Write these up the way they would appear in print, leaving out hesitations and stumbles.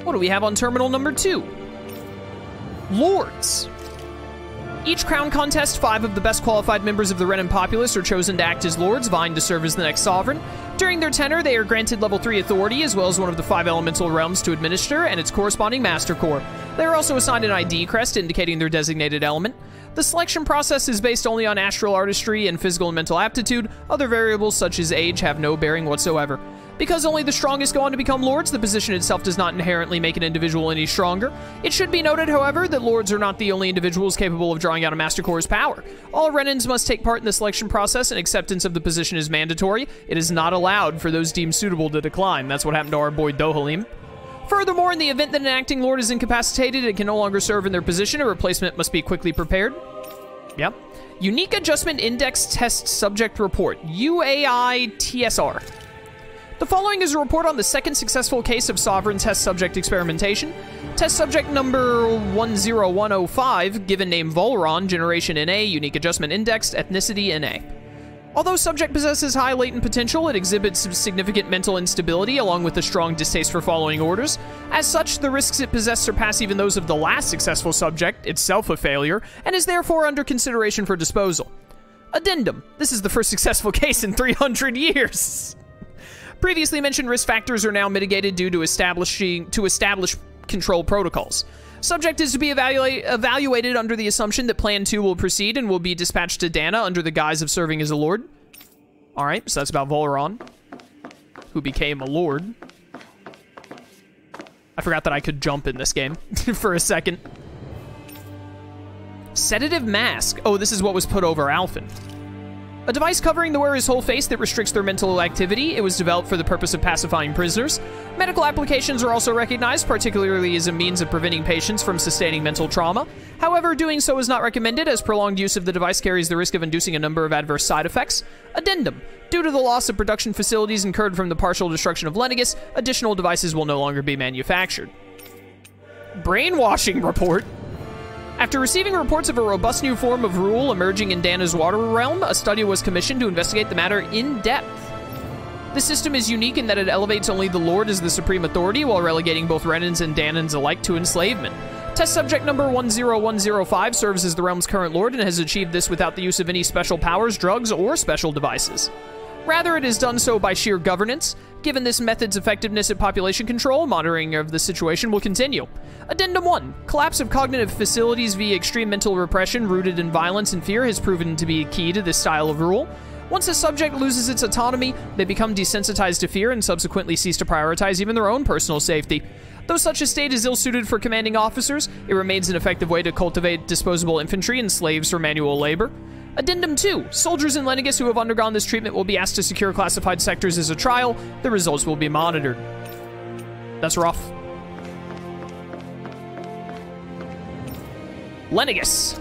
What do we have on terminal number 2? Lords. Each crown contest, 5 of the best qualified members of the Renan populace are chosen to act as lords, vying to serve as the next sovereign. During their tenure, they are granted level 3 authority, as well as one of the 5 elemental realms to administer, and its corresponding master core. They are also assigned an ID crest indicating their designated element. The selection process is based only on astral artistry and physical and mental aptitude. Other variables, such as age, have no bearing whatsoever. Because only the strongest go on to become lords, the position itself does not inherently make an individual any stronger. It should be noted, however, that lords are not the only individuals capable of drawing out a master core's power. All Renans must take part in the selection process, and acceptance of the position is mandatory. It is not allowed for those deemed suitable to decline. That's what happened to our boy Dohalim. Furthermore, in the event that an acting lord is incapacitated and can no longer serve in their position, a replacement must be quickly prepared. Yep. Unique Adjustment Index Test Subject Report, UAI-TSR. The following is a report on the second successful case of Sovereign Test Subject Experimentation. Test Subject number 10105, given name Volron, Generation NA, Unique Adjustment Index, Ethnicity NA. Although subject possesses high latent potential, it exhibits significant mental instability along with a strong distaste for following orders. As such, the risks it possesses surpass even those of the last successful subject, itself a failure, and is therefore under consideration for disposal. Addendum. This is the first successful case in 300 years. Previously mentioned risk factors are now mitigated due to established control protocols. Subject is to be evaluated under the assumption that Plan 2 will proceed and will be dispatched to Dahna under the guise of serving as a lord. Alright, so that's about Volron, who became a lord. I forgot that I could jump in this game for a second. Sedative Mask. Oh, this is what was put over Alphen. A device covering the wearer's whole face that restricts their mental activity. It was developed for the purpose of pacifying prisoners. Medical applications are also recognized, particularly as a means of preventing patients from sustaining mental trauma. However, doing so is not recommended, as prolonged use of the device carries the risk of inducing a number of adverse side effects. Addendum. Due to the loss of production facilities incurred from the partial destruction of Lenegus, additional devices will no longer be manufactured. Brainwashing report. After receiving reports of a robust new form of rule emerging in Dahna's water realm, a study was commissioned to investigate the matter in depth. The system is unique in that it elevates only the Lord as the supreme authority while relegating both Renans and Dahnans alike to enslavement. Test subject number 10105 serves as the realm's current Lord and has achieved this without the use of any special powers, drugs, or special devices. Rather, it is done so by sheer governance. Given this method's effectiveness at population control, monitoring of the situation will continue. Addendum 1. Collapse of cognitive facilities via extreme mental repression rooted in violence and fear has proven to be key to this style of rule. Once a subject loses its autonomy, they become desensitized to fear and subsequently cease to prioritize even their own personal safety. Though such a state is ill-suited for commanding officers, it remains an effective way to cultivate disposable infantry and slaves for manual labor. Addendum 2. Soldiers in Lenegus who have undergone this treatment will be asked to secure classified sectors as a trial. The results will be monitored. That's rough. Lenegus.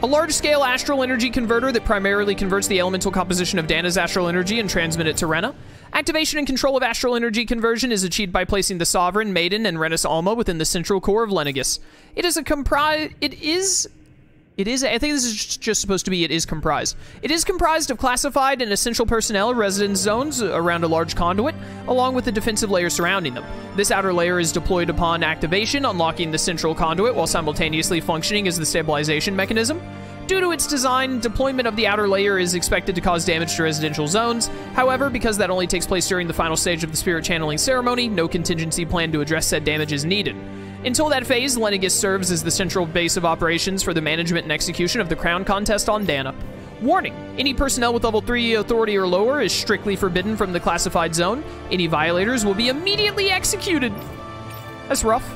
A large-scale astral energy converter that primarily converts the elemental composition of Dahna's astral energy and transmits it to Rena. Activation and control of astral energy conversion is achieved by placing the Sovereign, Maiden, and Renis Alma within the central core of Lenegus. I think this is just supposed to be it is comprised. It is comprised of classified and essential personnel residence zones around a large conduit, along with the defensive layer surrounding them. This outer layer is deployed upon activation, unlocking the central conduit while simultaneously functioning as the stabilization mechanism. Due to its design, deployment of the outer layer is expected to cause damage to residential zones. However, because that only takes place during the final stage of the spirit channeling ceremony, no contingency plan to address said damage is needed. Until that phase, Lenegus serves as the central base of operations for the management and execution of the crown contest on Dahna. Warning: any personnel with level 3 authority or lower is strictly forbidden from the classified zone. Any violators will be immediately executed. That's rough.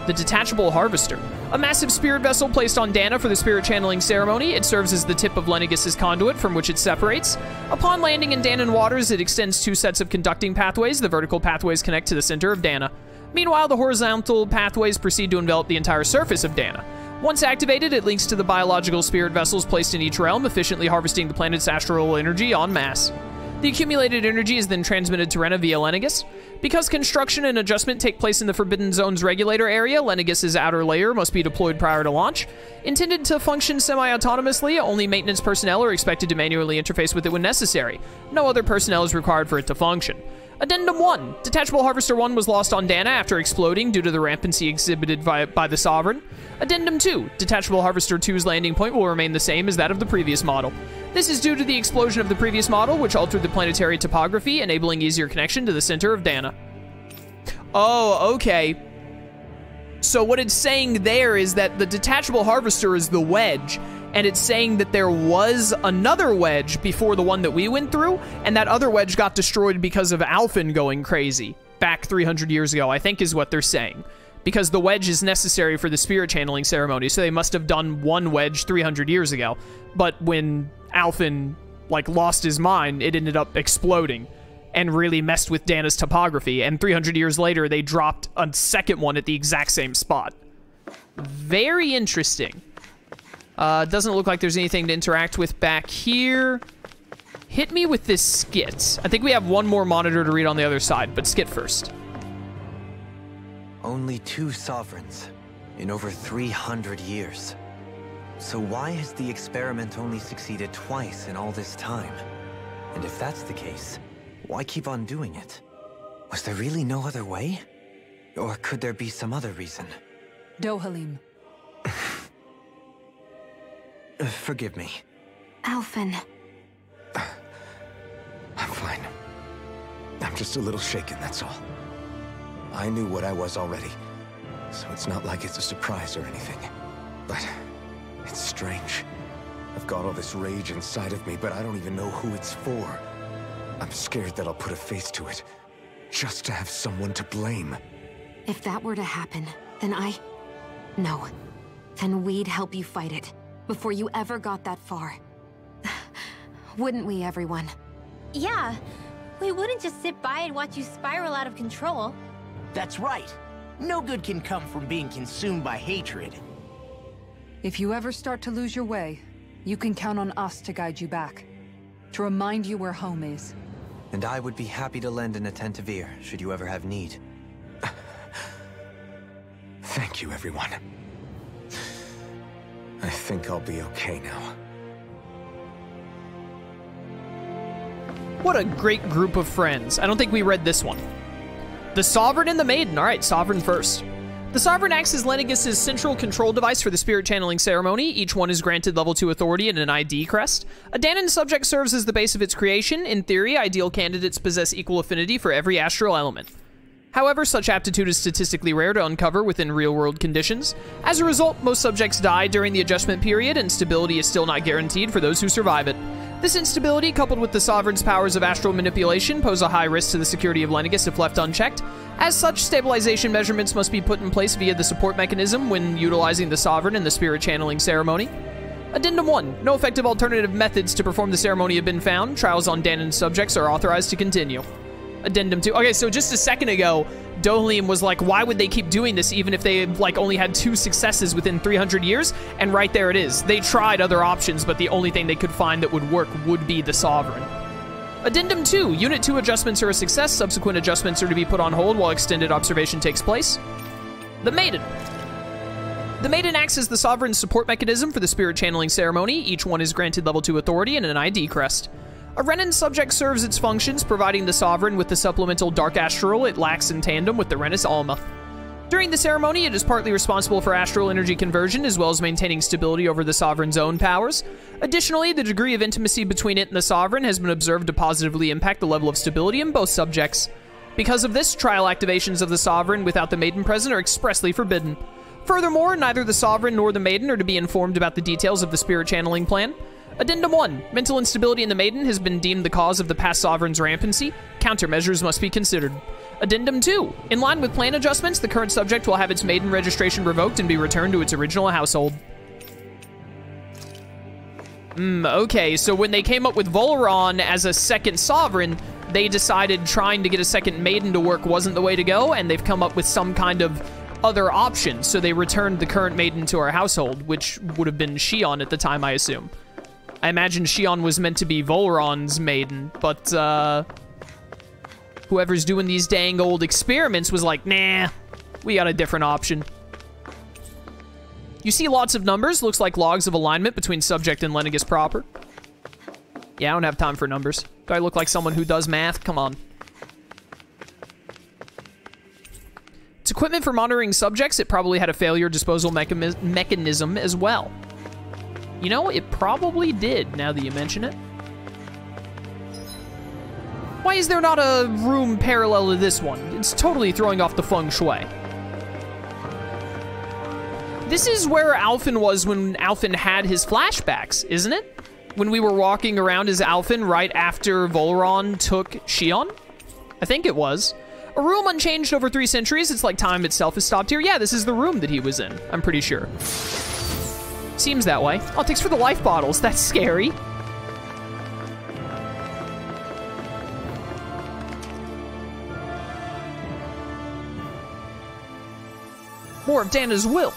The Detachable Harvester. A massive spirit vessel placed on Dahna for the spirit channeling ceremony. It serves as the tip of Lenegus's conduit from which it separates. Upon landing in Dahnan waters, it extends 2 sets of conducting pathways. The vertical pathways connect to the center of Dahna. Meanwhile, the horizontal pathways proceed to envelop the entire surface of Dahna. Once activated, it links to the biological spirit vessels placed in each realm, efficiently harvesting the planet's astral energy en masse. The accumulated energy is then transmitted to Rena via Lenegus. Because construction and adjustment take place in the Forbidden Zone's regulator area, Lenegus's outer layer must be deployed prior to launch. Intended to function semi-autonomously, only maintenance personnel are expected to manually interface with it when necessary. No other personnel is required for it to function. Addendum 1. Detachable Harvester 1 was lost on Dahna after exploding due to the rampancy exhibited by the Sovereign. Addendum 2. Detachable Harvester 2's landing point will remain the same as that of the previous model. This is due to the explosion of the previous model, which altered the planetary topography, enabling easier connection to the center of Dahna. Oh, okay. So what it's saying there is that the Detachable Harvester is the wedge, and it's saying that there was another wedge before the one that we went through, and that other wedge got destroyed because of Alphen going crazy back 300 years ago, I think is what they're saying. Because the wedge is necessary for the spirit channeling ceremony, so they must have done one wedge 300 years ago. But when Alphen, like, lost his mind, it ended up exploding and really messed with Dahna's topography, and 300 years later, they dropped a second one at the exact same spot. Very interesting. Doesn't look like there's anything to interact with back here. Hit me with this skit. I think we have one more monitor to read on the other side, but skit first. Only 2 sovereigns in over 300 years. So why has the experiment only succeeded twice in all this time? And if that's the case, why keep on doing it? Was there really no other way? Or could there be some other reason? Dohalim. Forgive me. Alphen. I'm fine. I'm just a little shaken, that's all. I knew what I was already, so it's not like it's a surprise or anything. But it's strange. I've got all this rage inside of me, but I don't even know who it's for. I'm scared that I'll put a face to it, just to have someone to blame. If that were to happen, then No. Then we'd help you fight it, before you ever got that far. Wouldn't we, everyone? Yeah. We wouldn't just sit by and watch you spiral out of control. That's right. No good can come from being consumed by hatred. If you ever start to lose your way, you can count on us to guide you back. To remind you where home is. And I would be happy to lend an attentive ear, should you ever have need. Thank you, everyone. I think I'll be okay now. What a great group of friends. I don't think we read this one. The Sovereign and the Maiden. All right, Sovereign first. The Sovereign acts as Lenegis' central control device for the spirit channeling ceremony. Each one is granted level 2 authority and an ID crest. A Dahnan subject serves as the base of its creation. In theory, ideal candidates possess equal affinity for every astral element. However, such aptitude is statistically rare to uncover within real-world conditions. As a result, most subjects die during the adjustment period, and stability is still not guaranteed for those who survive it. This instability, coupled with the Sovereign's powers of astral manipulation, pose a high risk to the security of Lenegis if left unchecked. As such, stabilization measurements must be put in place via the support mechanism when utilizing the Sovereign in the spirit channeling ceremony. Addendum 1. No effective alternative methods to perform the ceremony have been found. Trials on Dahnan subjects are authorized to continue. Addendum 2. Okay, so just a second ago, Dohalim was like, why would they keep doing this even if they like only had 2 successes within 300 years? And right there it is. They tried other options, but the only thing they could find that would work would be the Sovereign. Addendum 2. Unit 2 adjustments are a success. Subsequent adjustments are to be put on hold while extended observation takes place. The Maiden. The Maiden acts as the Sovereign's support mechanism for the spirit channeling ceremony. Each one is granted level 2 authority and an ID crest. A Renan subject serves its functions, providing the Sovereign with the supplemental Dark Astral it lacks in tandem with the Renans Alma. During the ceremony, it is partly responsible for astral energy conversion, as well as maintaining stability over the Sovereign's own powers. Additionally, the degree of intimacy between it and the Sovereign has been observed to positively impact the level of stability in both subjects. Because of this, trial activations of the Sovereign without the Maiden present are expressly forbidden. Furthermore, neither the Sovereign nor the Maiden are to be informed about the details of the spirit channeling plan. Addendum 1. Mental instability in the Maiden has been deemed the cause of the past Sovereign's rampancy. Countermeasures must be considered. Addendum 2. In line with plan adjustments, the current subject will have its Maiden registration revoked and be returned to its original household. Okay, so when they came up with Volaron as a second Sovereign, they decided trying to get a second Maiden to work wasn't the way to go, and they've come up with some kind of other option, so they returned the current Maiden to our household, which would have been Shion at the time, I assume. I imagine Shion was meant to be Volaron's Maiden, but, whoever's doing these dang old experiments was like, nah, we got a different option. You see lots of numbers, looks like logs of alignment between subject and Lenegis proper. Yeah, I don't have time for numbers. Do I look like someone who does math? Come on. equipment for monitoring subjects, it probably had a failure disposal mechanism as well. You know, it probably did, now that you mention it. Why is there not a room parallel to this one? It's totally throwing off the feng shui. This is where Alphen was when Alphen had his flashbacks, isn't it? When we were walking around as Alphen right after Volron took Xion? I think it was. A room unchanged over 3 centuries, it's like time itself has stopped here. Yeah, this is the room that he was in, I'm pretty sure. Seems that way. Oh, thanks for the life bottles, that's scary. More of Dana's will.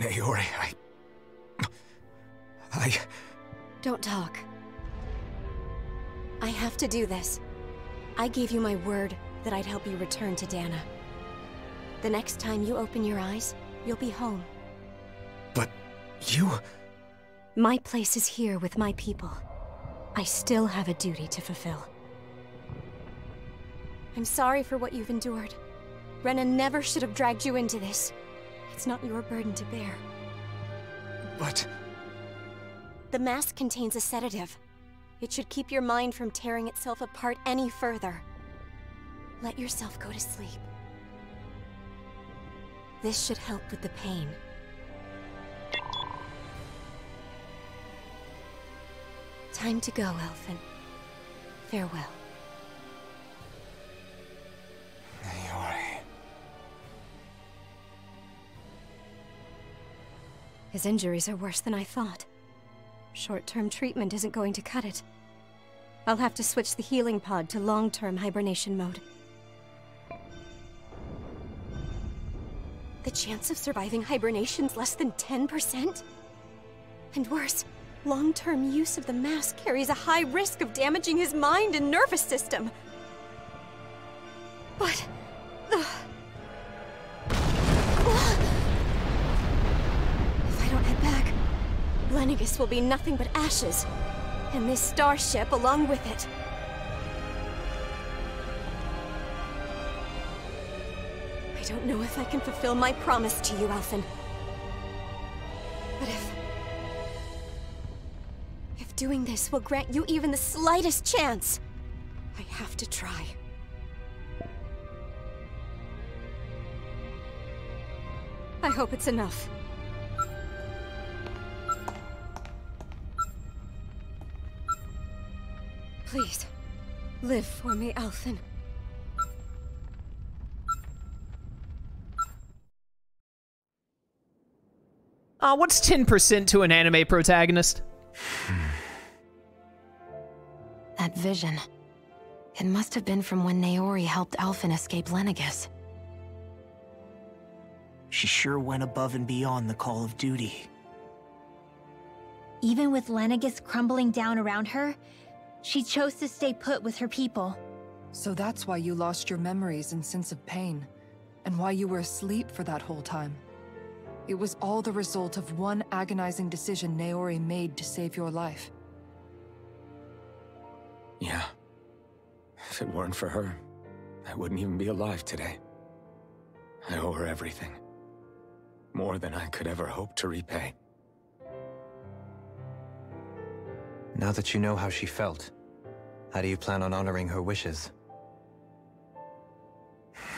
Naori, I... Don't talk. I have to do this. I gave you my word that I'd help you return to Dana. The next time you open your eyes, you'll be home. But you... My place is here with my people. I still have a duty to fulfill. I'm sorry for what you've endured. Rena never should have dragged you into this. It's not your burden to bear. But... The mask contains a sedative. It should keep your mind from tearing itself apart any further. Let yourself go to sleep. This should help with the pain. Time to go, Alphen. Farewell. Naori... His injuries are worse than I thought. Short-term treatment isn't going to cut it. I'll have to switch the healing pod to long-term hibernation mode. The chance of surviving hibernation's less than 10%? And worse, long-term use of the mask carries a high risk of damaging his mind and nervous system. But... If I don't head back, Lenegis will be nothing but ashes, and this starship along with it. I don't know if I can fulfill my promise to you, Alphen. But if doing this will grant you even the slightest chance, I have to try. I hope it's enough. Please, live for me, Alphen. What's 10% to an anime protagonist? That vision. It must have been from when Naori helped Alphen escape Lenegis. She sure went above and beyond the call of duty. Even with Lenegis crumbling down around her, she chose to stay put with her people. So that's why you lost your memories and sense of pain, and why you were asleep for that whole time. It was all the result of one agonizing decision Naori made to save your life. Yeah. If it weren't for her, I wouldn't even be alive today. I owe her everything. More than I could ever hope to repay. Now that you know how she felt, how do you plan on honoring her wishes?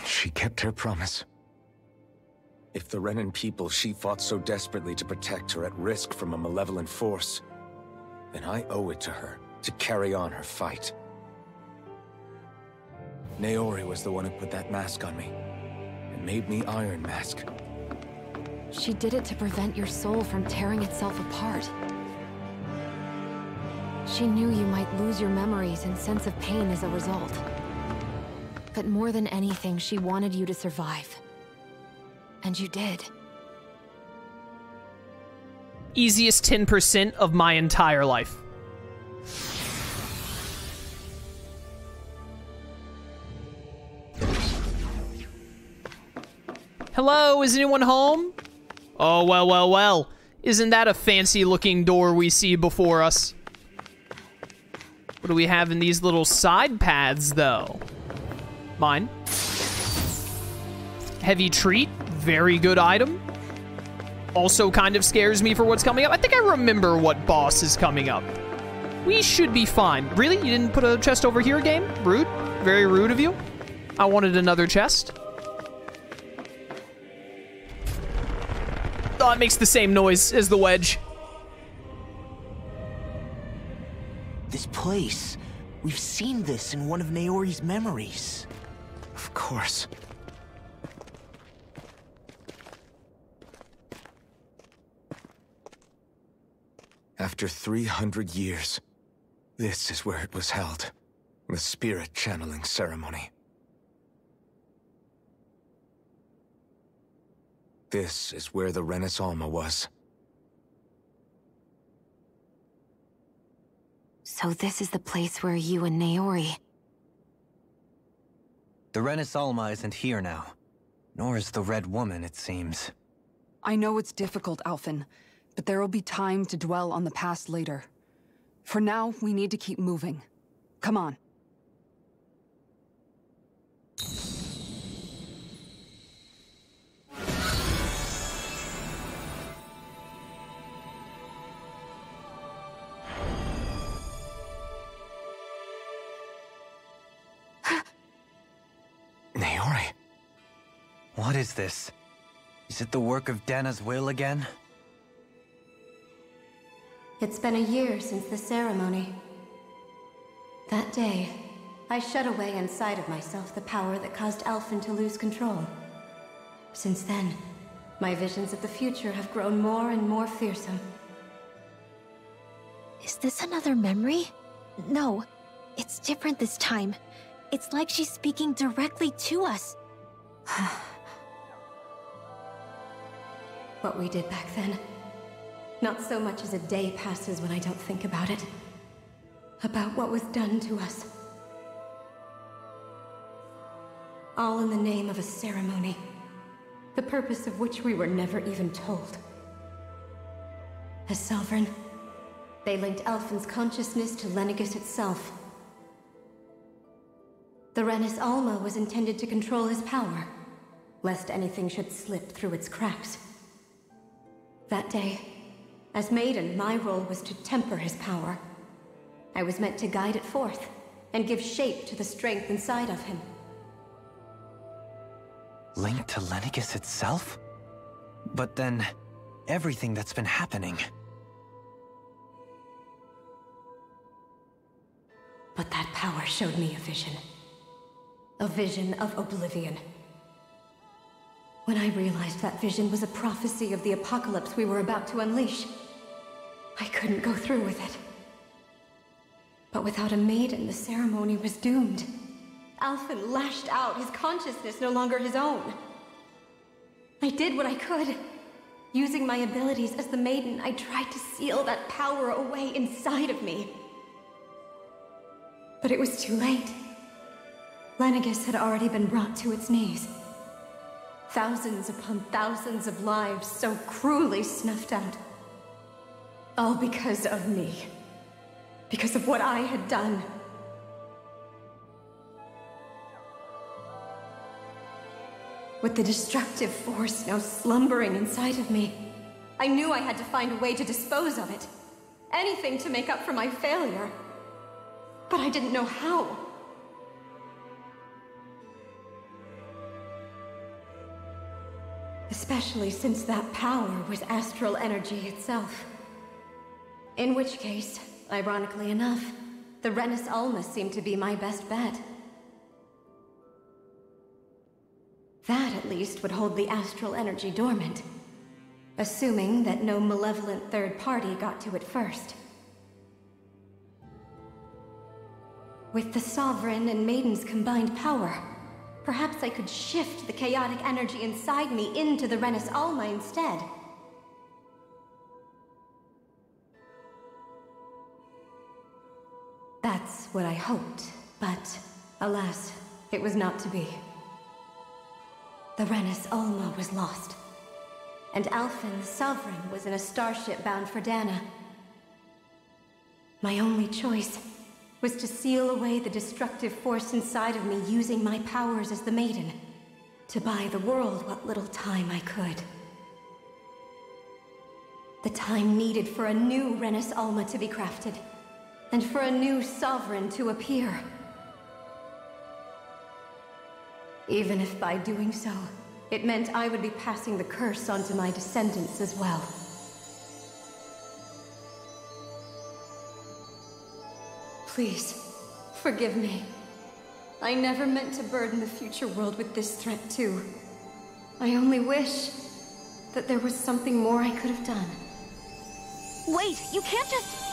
She kept her promise. If the Renan people she fought so desperately to protect are at risk from a malevolent force, then I owe it to her to carry on her fight. Naori was the one who put that mask on me, and made me Iron Mask. She did it to prevent your soul from tearing itself apart. She knew you might lose your memories and sense of pain as a result. But more than anything, she wanted you to survive. And you did. Easiest 10% of my entire life. Hello, is anyone home? Oh, well, well, well. Isn't that a fancy-looking door we see before us? What do we have in these little side paths, though? Mine. Heavy treat. Very good item. Also kind of scares me for what's coming up. I think I remember what boss is coming up. We should be fine. Really? You didn't put a chest over here, game? Rude. Very rude of you. I wanted another chest. Oh, it makes the same noise as the wedge. This place. We've seen this in one of Naori's memories. Of course. After 300 years, this is where it was held. The spirit channeling ceremony. This is where the Renans Alma was. So this is the place where you and Naori... The Renans Alma isn't here now. Nor is the Red Woman, it seems. I know it's difficult, Alphen, but there will be time to dwell on the past later. For now, we need to keep moving. Come on. Naori. What is this? Is it the work of Dana's will again? It's been a year since the ceremony. That day, I shut away inside of myself the power that caused Alphen to lose control. Since then, my visions of the future have grown more and more fearsome. Is this another memory? No, it's different this time. It's like she's speaking directly to us. What we did back then. Not so much as a day passes when I don't think about it. About what was done to us. All in the name of a ceremony. The purpose of which we were never even told. As Sovereign, they linked Alphen's consciousness to Lenegis itself. The Renans Alma was intended to control his power, lest anything should slip through its cracks. That day, as Maiden, my role was to temper his power. I was meant to guide it forth, and give shape to the strength inside of him. Linked to Lenegis itself? But then, everything that's been happening... But that power showed me a vision. A vision of oblivion. When I realized that vision was a prophecy of the apocalypse we were about to unleash, I couldn't go through with it. But without a maiden, the ceremony was doomed. Alphen lashed out, his consciousness no longer his own. I did what I could. Using my abilities as the maiden, I tried to seal that power away inside of me. But it was too late. Lenegis had already been brought to its knees. Thousands upon thousands of lives so cruelly snuffed out. All because of me. Because of what I had done. With the destructive force now slumbering inside of me, I knew I had to find a way to dispose of it. Anything to make up for my failure. But I didn't know how. Especially since that power was astral energy itself. In which case, ironically enough, the Renans Alma seemed to be my best bet. That, at least, would hold the astral energy dormant. Assuming that no malevolent third party got to it first. With the Sovereign and Maiden's combined power, perhaps I could shift the chaotic energy inside me into the Renans Alma instead. That's what I hoped, but alas, it was not to be. The Renans Alma was lost. And Alphen, the Sovereign, was in a starship bound for Dahna. My only choice was to seal away the destructive force inside of me using my powers as the Maiden, to buy the world what little time I could. The time needed for a new Renans Alma to be crafted, and for a new Sovereign to appear. Even if by doing so, it meant I would be passing the curse onto my descendants as well. Please, forgive me. I never meant to burden the future world with this threat too. I only wish that there was something more I could have done. Wait, you can't just...